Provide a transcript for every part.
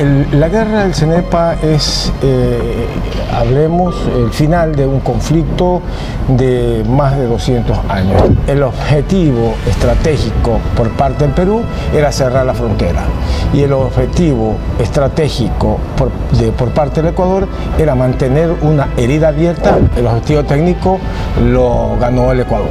La guerra del Cenepa es, hablemos, el final de un conflicto de más de 200 años. El objetivo estratégico por parte del Perú era cerrar la frontera y el objetivo estratégico por parte del Ecuador era mantener una herida abierta. El objetivo técnico lo ganó el Ecuador.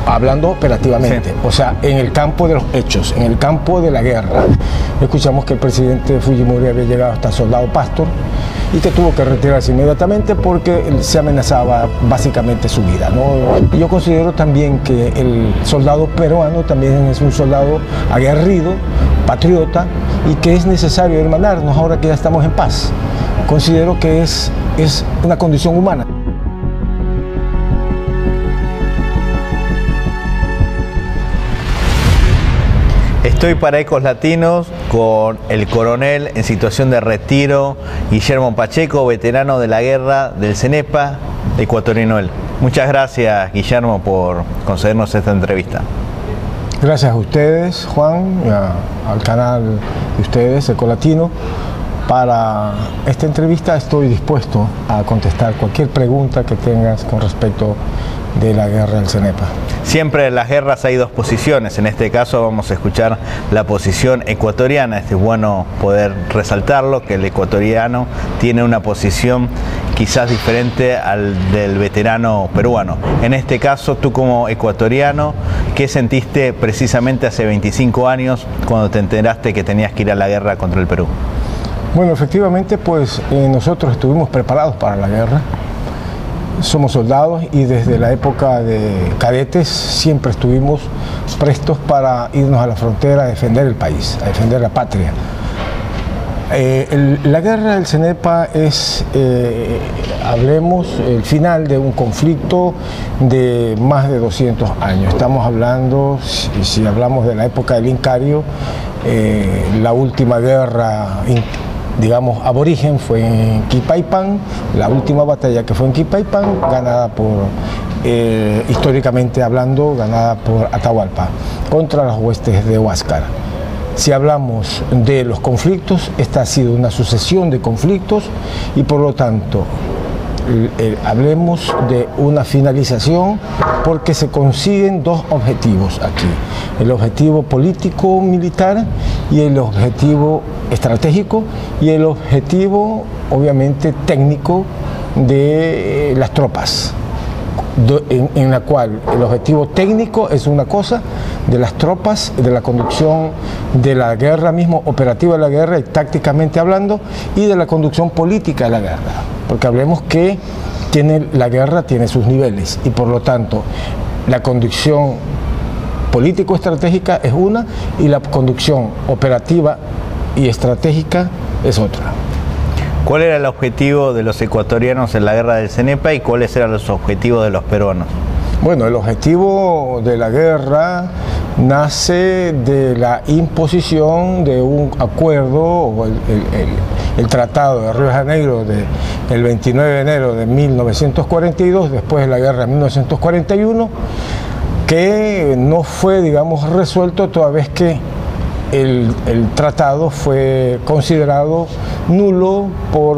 Hablando operativamente, sí. O sea, en el campo de los hechos, en el campo de la guerra. Escuchamos que el presidente Fujimori había llegado hasta Soldado Pastor y que tuvo que retirarse inmediatamente porque se amenazaba básicamente su vida, ¿no? Yo considero también que el soldado peruano también es un soldado aguerrido, patriota, y que es necesario hermanarnos ahora que ya estamos en paz. Considero que es una condición humana. Estoy para Ecos Latinos con el coronel en situación de retiro, Guillermo Pacheco, veterano de la guerra del Cenepa, ecuatoriano él. Muchas gracias, Guillermo, por concedernos esta entrevista. Gracias a ustedes, Juan, al canal de ustedes, Ecos Latino. Para esta entrevista estoy dispuesto a contestar cualquier pregunta que tengas con respecto de la guerra del Cenepa. Siempre en las guerras hay dos posiciones, en este caso vamos a escuchar la posición ecuatoriana. Es bueno poder resaltarlo, que el ecuatoriano tiene una posición quizás diferente al del veterano peruano. En este caso, tú como ecuatoriano, ¿qué sentiste precisamente hace 25 años cuando te enteraste que tenías que ir a la guerra contra el Perú? Bueno, efectivamente, pues nosotros estuvimos preparados para la guerra. Somos soldados y desde la época de cadetes siempre estuvimos prestos para irnos a la frontera a defender el país, a defender la patria. La guerra del Cenepa es, hablemos, el final de un conflicto de más de 200 años. Estamos hablando, si hablamos de la época del Incario, la última guerra, digamos, aborigen fue en Quipaipan, la última batalla que fue en Quipaipan, ganada por, históricamente hablando, ganada por Atahualpa, contra las huestes de Huáscar. Si hablamos de los conflictos, esta ha sido una sucesión de conflictos y por lo tanto, hablemos de una finalización porque se consiguen dos objetivos aquí, el objetivo político-militar y el objetivo estratégico y el objetivo obviamente técnico de las tropas, en la cual el objetivo técnico es una cosa de las tropas, de la conducción de la guerra mismo, operativa de la guerra y tácticamente hablando, y de la conducción política de la guerra, porque hablemos que la guerra tiene sus niveles y por lo tanto la conducción político-estratégica es una y la conducción operativa y estratégica es otra. ¿Cuál era el objetivo de los ecuatorianos en la guerra del Cenepa y cuáles eran los objetivos de los peruanos? Bueno, el objetivo de la guerra nace de la imposición de un acuerdo, o el Tratado de Río de Janeiro del 29 de enero de 1942, después de la guerra de 1941, que no fue, digamos, resuelto toda vez que el tratado fue considerado nulo por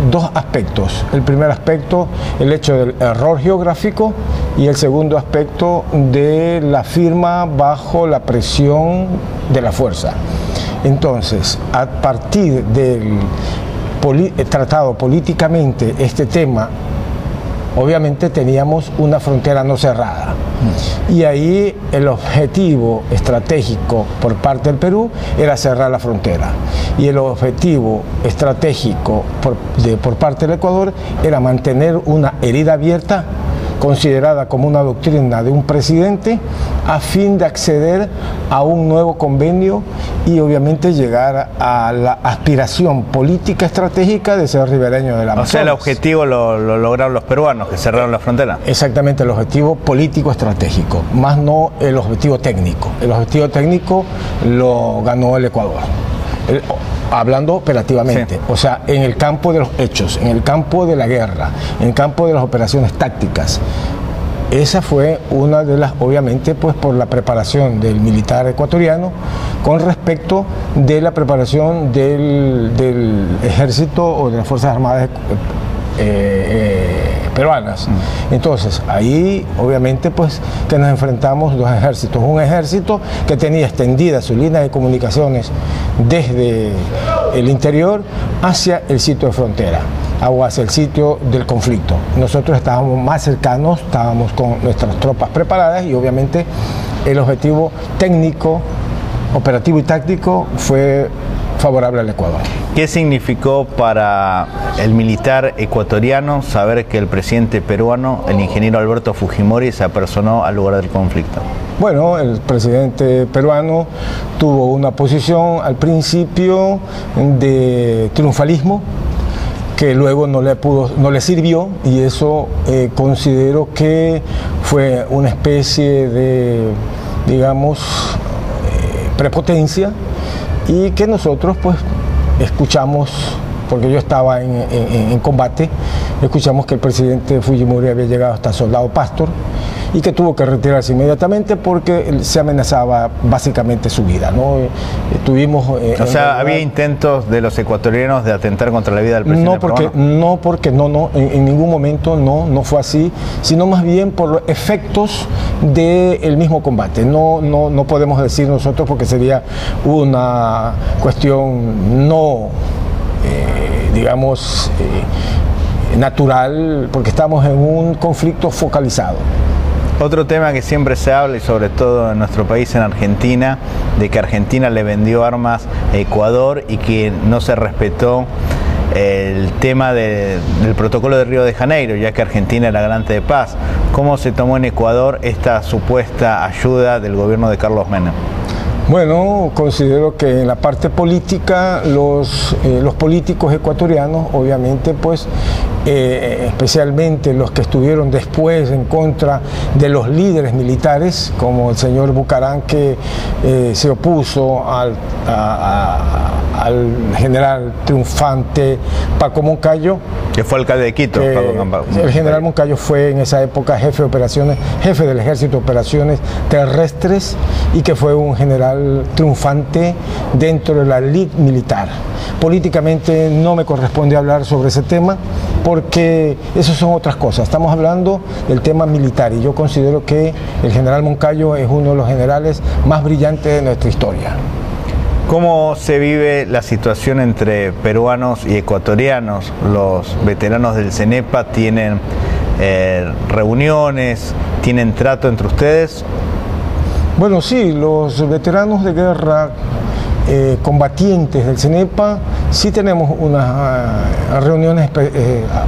dos aspectos. El primer aspecto, el hecho del error geográfico, y el segundo aspecto de la firma bajo la presión de la fuerza. Entonces, a partir del tratado políticamente este tema, obviamente teníamos una frontera no cerrada. Y ahí el objetivo estratégico por parte del Perú era cerrar la frontera. Y el objetivo estratégico por parte del Ecuador era mantener una herida abierta, considerada como una doctrina de un presidente, a fin de acceder a un nuevo convenio y obviamente llegar a la aspiración política estratégica de ser ribereño de la Amazonas. O sea, el objetivo lo lograron los peruanos, que cerraron la frontera. Exactamente, el objetivo político estratégico, más no el objetivo técnico. El objetivo técnico lo ganó el Ecuador. Hablando operativamente, sí. O sea, en el campo de los hechos, en el campo de la guerra, en el campo de las operaciones tácticas. esa fue una de las, obviamente, pues por la preparación del militar ecuatoriano con respecto de la preparación del ejército o de las Fuerzas Armadas peruanas. Entonces, ahí obviamente pues que nos enfrentamos dos ejércitos. Un ejército que tenía extendida su línea de comunicaciones desde el interior hacia el sitio de frontera o hacia el sitio del conflicto. Nosotros estábamos más cercanos, estábamos con nuestras tropas preparadas y obviamente el objetivo técnico, operativo y táctico fue favorable al Ecuador. ¿Qué significó para el militar ecuatoriano saber que el presidente peruano, el ingeniero Alberto Fujimori, se apersonó al lugar del conflicto? Bueno, el presidente peruano tuvo una posición al principio de triunfalismo que luego no le sirvió, y eso considero que fue una especie de, digamos, prepotencia, y que nosotros pues escuchamos, porque yo estaba en combate, escuchamos que el presidente Fujimori había llegado hasta Soldado Pastor y que tuvo que retirarse inmediatamente porque se amenazaba básicamente su vida, ¿no? Tuvimos... o sea, ¿había intentos de los ecuatorianos de atentar contra la vida del presidente peruano? En ningún momento no fue así, sino más bien por los efectos del mismo combate. No podemos decir nosotros, porque sería una cuestión no, digamos, natural, porque estamos en un conflicto focalizado. Otro tema que siempre se habla, y sobre todo en nuestro país, en Argentina, de que Argentina le vendió armas a Ecuador y que no se respetó el tema del protocolo de Río de Janeiro, ya que Argentina era garante de paz. ¿Cómo se tomó en Ecuador esta supuesta ayuda del gobierno de Carlos Menem? Bueno, considero que en la parte política los políticos ecuatorianos, obviamente, pues especialmente los que estuvieron después en contra de los líderes militares, como el señor Bucaram, que se opuso al general triunfante Paco Moncayo, que fue alcalde de Quito. El general Moncayo fue en esa época jefe del ejército de operaciones terrestres, y que fue un general triunfante dentro de la élite militar. Políticamente no me corresponde hablar sobre ese tema, porque eso son otras cosas. Estamos hablando del tema militar, y yo considero que el general Moncayo es uno de los generales más brillantes de nuestra historia. ¿Cómo se vive la situación entre peruanos y ecuatorianos? Los veteranos del CENEPA tienen reuniones, tienen trato entre ustedes. Bueno, sí, los veteranos de guerra combatientes del CENEPA sí tenemos unas reuniones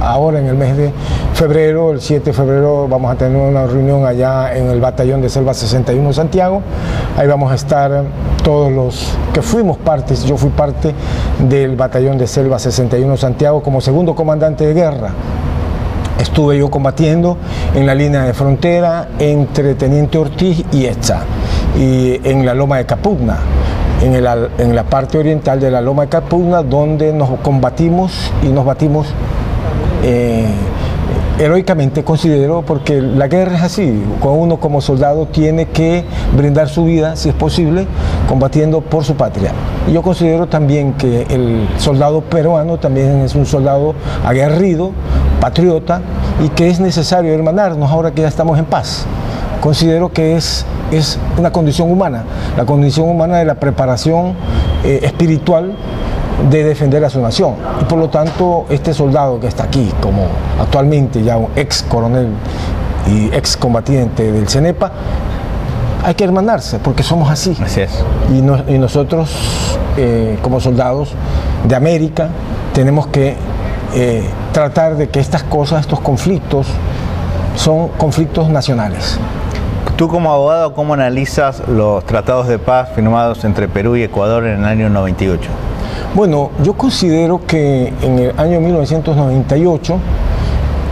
ahora en el mes de febrero, el 7 de febrero vamos a tener una reunión allá en el batallón de Selva 61 Santiago. Ahí vamos a estar todos los que fuimos partes. Yo fui parte del batallón de Selva 61 Santiago como segundo comandante de guerra. Estuve yo combatiendo en la línea de frontera entre Teniente Ortiz y Etza, y en la Loma de Capugna, en la parte oriental de la Loma de Capugna, donde nos combatimos y nos batimos heroicamente, considero, porque la guerra es así. Uno como soldado tiene que brindar su vida, si es posible, combatiendo por su patria. Y yo considero también que el soldado peruano también es un soldado aguerrido, patriota, y que es necesario hermanarnos ahora que ya estamos en paz. Considero que es una condición humana, la condición humana de la preparación espiritual de defender a su nación. Y por lo tanto, este soldado que está aquí, como actualmente ya un ex coronel y ex combatiente del CENEPA, hay que hermanarse, porque somos así. Así es. Y nosotros, como soldados de América, tenemos que tratar de que estas cosas, estos conflictos, son conflictos nacionales. Tú como abogado, ¿cómo analizas los tratados de paz firmados entre Perú y Ecuador en el año 98? Bueno, yo considero que en el año 1998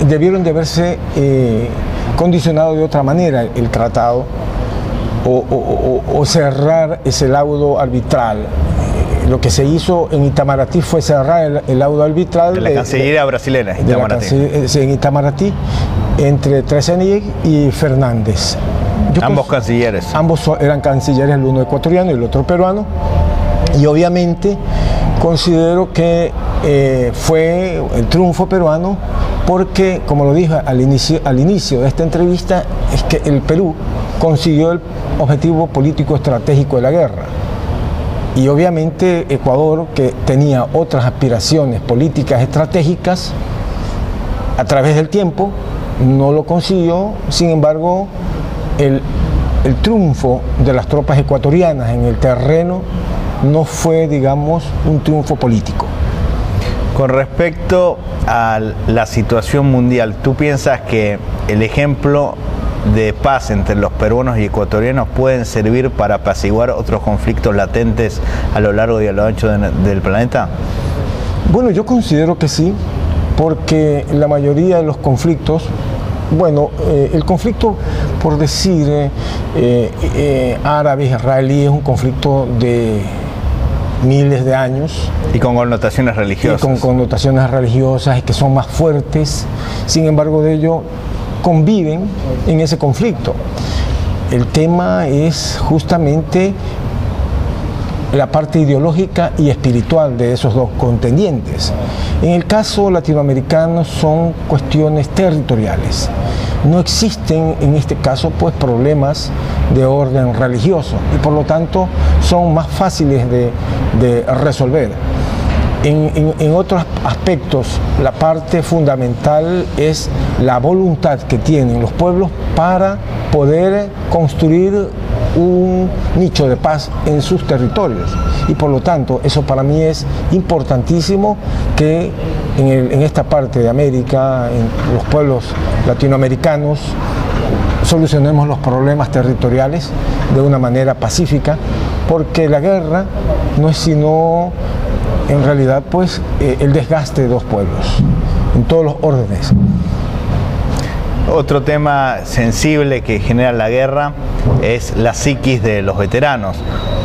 debieron de haberse condicionado de otra manera el tratado, o cerrar ese laudo arbitral lo que se hizo en Itamaraty fue cerrar el laudo arbitral de la Cancillería brasileña, en Itamaraty, entre Tresenier y Fernández. Ambos cancilleres. Ambos eran cancilleres, el uno ecuatoriano y el otro peruano, y obviamente considero que fue el triunfo peruano porque, como lo dije al inicio de esta entrevista, es que el Perú consiguió el objetivo político estratégico de la guerra. Y obviamente Ecuador, que tenía otras aspiraciones políticas estratégicas, a través del tiempo no lo consiguió. Sin embargo, el triunfo de las tropas ecuatorianas en el terreno no fue, digamos, un triunfo político. Con respecto a la situación mundial, ¿tú piensas que el ejemplo de paz entre los peruanos y ecuatorianos pueden servir para apaciguar otros conflictos latentes a lo largo y a lo ancho del planeta? Bueno, yo considero que sí, porque la mayoría de los conflictos, bueno, el conflicto, por decir, árabe-israelí, es un conflicto de miles de años. Y con connotaciones religiosas. Y con connotaciones religiosas que son más fuertes. Sin embargo, de ello conviven en ese conflicto. El tema es justamente la parte ideológica y espiritual de esos dos contendientes. En el caso latinoamericano son cuestiones territoriales. No existen en este caso pues problemas de orden religioso y por lo tanto son más fáciles de resolver. En otros aspectos, la parte fundamental es la voluntad que tienen los pueblos para poder construir un nicho de paz en sus territorios. Y por lo tanto, eso para mí es importantísimo, que en esta parte de América, en los pueblos latinoamericanos, solucionemos los problemas territoriales de una manera pacífica, porque la guerra no es sino en realidad pues el desgaste de dos pueblos en todos los órdenes. Otro tema sensible que genera la guerra es la psiquis de los veteranos,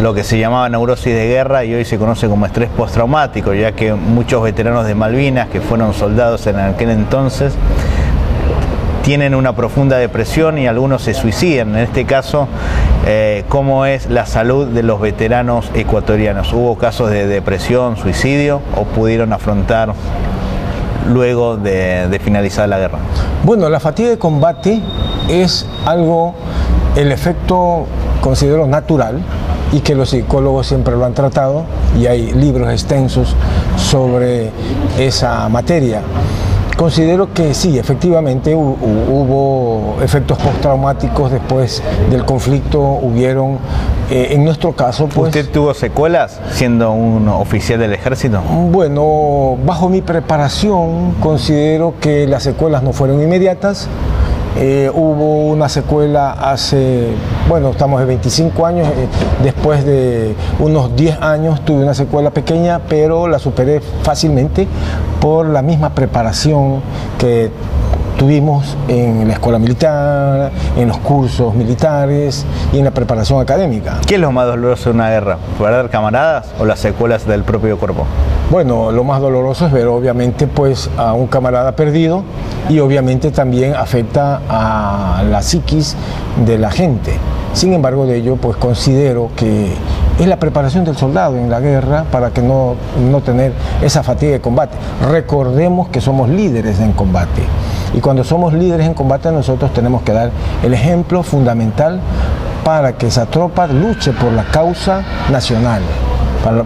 lo que se llamaba neurosis de guerra y hoy se conoce como estrés postraumático, ya que muchos veteranos de Malvinas que fueron soldados en aquel entonces tienen una profunda depresión y algunos se suicidan. En este caso, ¿cómo es la salud de los veteranos ecuatorianos? ¿Hubo casos de depresión, suicidio o pudieron afrontar luego de finalizar la guerra? Bueno, la fatiga de combate es algo, el efecto considero natural y que los psicólogos siempre lo han tratado y hay libros extensos sobre esa materia. Considero que sí, efectivamente hubo efectos postraumáticos después del conflicto, hubieron, en nuestro caso pues... ¿Usted tuvo secuelas siendo un oficial del ejército? Bueno, bajo mi preparación considero que las secuelas no fueron inmediatas. Hubo una secuela hace, bueno, estamos de 25 años, después de unos 10 años tuve una secuela pequeña, pero la superé fácilmente por la misma preparación que tuvimos en la escuela militar, en los cursos militares y en la preparación académica. ¿Qué es lo más doloroso de una guerra? ¿Perder camaradas o las secuelas del propio cuerpo? Bueno, lo más doloroso es ver obviamente pues a un camarada perdido y obviamente también afecta a la psiquis de la gente. Sin embargo, de ello pues considero que es la preparación del soldado en la guerra para que no tener esa fatiga de combate. Recordemos que somos líderes en combate y cuando somos líderes en combate nosotros tenemos que dar el ejemplo fundamental para que esa tropa luche por la causa nacional,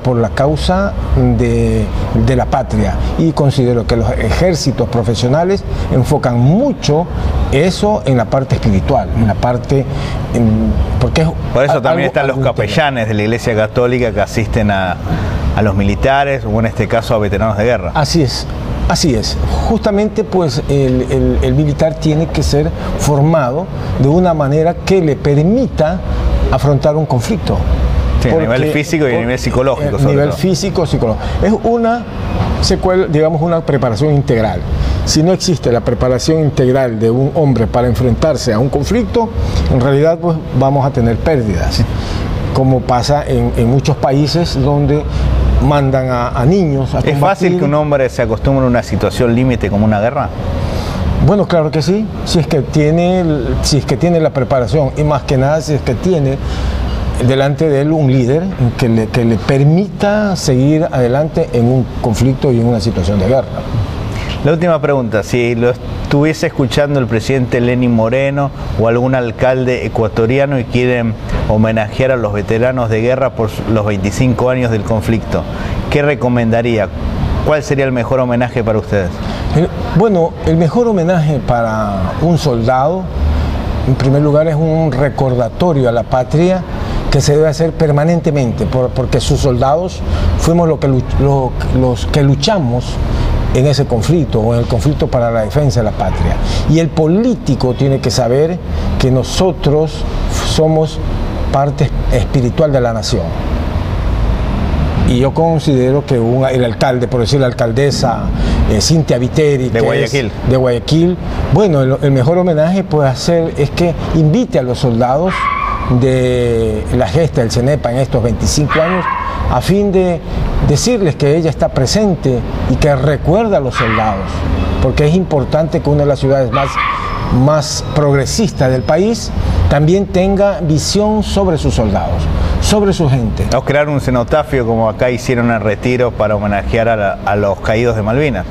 por la causa de la patria, y considero que los ejércitos profesionales enfocan mucho eso en la parte espiritual, en la parte... porque es por eso también están los capellanes de la Iglesia Católica que asisten a los militares o en este caso a veteranos de guerra. Así es. Así es, justamente pues el militar tiene que ser formado de una manera que le permita afrontar un conflicto. Sí, a nivel físico y a nivel psicológico. A nivel físico, psicológico. Es una secuela, digamos, una preparación integral. Si no existe la preparación integral de un hombre para enfrentarse a un conflicto, en realidad pues vamos a tener pérdidas, como pasa en muchos países donde mandan a niños a combatir. ¿Es fácil que un hombre se acostumbre a una situación límite como una guerra? Bueno, claro que sí, si es que tiene la preparación y más que nada si es que tiene delante de él un líder que le permita seguir adelante en un conflicto y en una situación de guerra. La última pregunta, si lo estuviese escuchando el presidente Lenín Moreno o algún alcalde ecuatoriano y quieren homenajear a los veteranos de guerra por los 25 años del conflicto, ¿qué recomendaría? ¿Cuál sería el mejor homenaje para ustedes? Bueno, el mejor homenaje para un soldado, en primer lugar, es un recordatorio a la patria que se debe hacer permanentemente, porque sus soldados fuimos los que luchamos en ese conflicto o en el conflicto para la defensa de la patria. Y el político tiene que saber que nosotros somos parte espiritual de la nación. Y yo considero que el alcalde, por decir la alcaldesa Cintia Viteri, de Guayaquil. De Guayaquil, bueno, el mejor homenaje puede hacer es que invite a los soldados de la gesta del CENEPA en estos 25 años a fin de decirles que ella está presente y que recuerda a los soldados, porque es importante que una de las ciudades más progresistas del país también tenga visión sobre sus soldados, sobre su gente. O crear un cenotafio como acá hicieron en Retiro para homenajear a los caídos de Malvinas.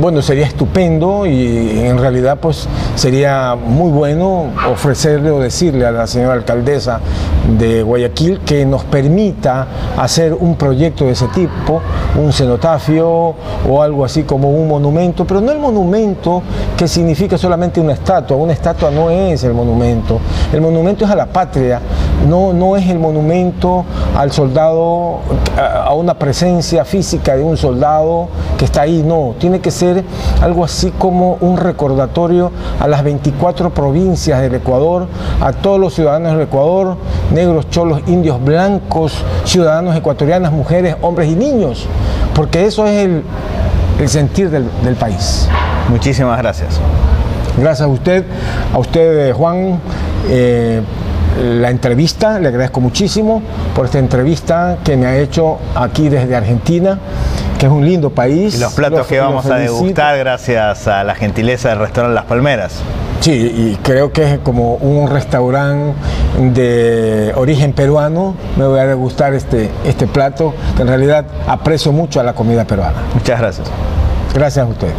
Bueno, sería estupendo y en realidad pues sería muy bueno ofrecerle o decirle a la señora alcaldesa de Guayaquil que nos permita hacer un proyecto de ese tipo, un cenotafio o algo así como un monumento, pero no el monumento que significa solamente una estatua no es el monumento es a la patria, no es el monumento al soldado, a una presencia física de un soldado que está ahí, no, tiene que ser algo así como un recordatorio a las 24 provincias del Ecuador, a todos los ciudadanos del Ecuador, negros, cholos, indios, blancos, ciudadanos ecuatorianas, mujeres, hombres y niños, porque eso es el sentir del país. Muchísimas gracias. Gracias a usted Juan, la entrevista, le agradezco muchísimo por esta entrevista que me ha hecho aquí desde Argentina, que es un lindo país. Y los platos que vamos a degustar gracias a la gentileza del restaurante Las Palmeras. Sí, y creo que es como un restaurante de origen peruano. Me voy a degustar este plato, que en realidad aprecio mucho a la comida peruana. Muchas gracias. Gracias a usted.